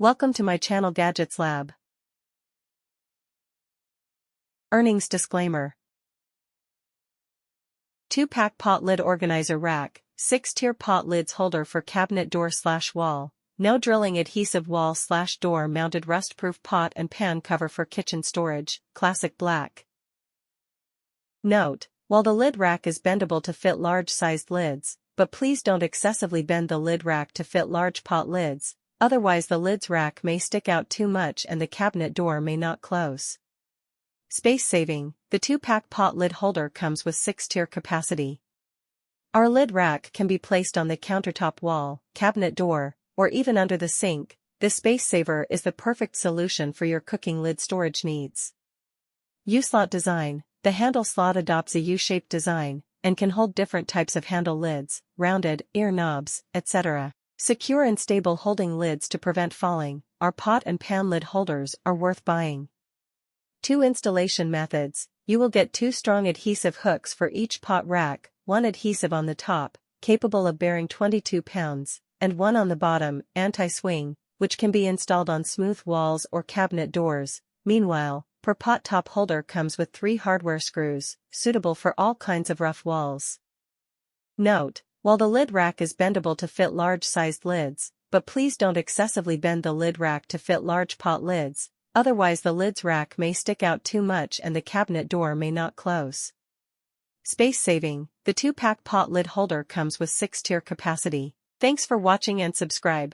Welcome to my channel Gadgets Lab. Earnings disclaimer. 2-pack pot lid organizer rack, 6-tier pot lids holder for cabinet door/wall, no drilling adhesive wall/door mounted rust-proof pot and pan cover for kitchen storage, classic black. Note: while the lid rack is bendable to fit large-sized lids, but please don't excessively bend the lid rack to fit large pot lids, otherwise the lids rack may stick out too much and the cabinet door may not close. Space saving: the 2-pack pot lid holder comes with 6-tier capacity. Our lid rack can be placed on the countertop wall, cabinet door, or even under the sink. This space saver is the perfect solution for your cooking lid storage needs. U-slot design: the handle slot adopts a U-shaped design, and can hold different types of handle lids, rounded, ear knobs, etc. Secure and stable holding lids to prevent falling. Our pot and pan lid holders are worth buying. 2 installation methods: you will get 2 strong adhesive hooks for each pot rack, 1 adhesive on the top, capable of bearing 22 pounds, and 1 on the bottom, anti-swing, which can be installed on smooth walls or cabinet doors. Meanwhile, per pot top holder comes with 3 hardware screws, suitable for all kinds of rough walls. Note: while the lid rack is bendable to fit large-sized lids, but please don't excessively bend the lid rack to fit large pot lids, otherwise the lids rack may stick out too much and the cabinet door may not close. Space saving: the 2-pack pot lid holder comes with 6-tier capacity. Thanks for watching and subscribe.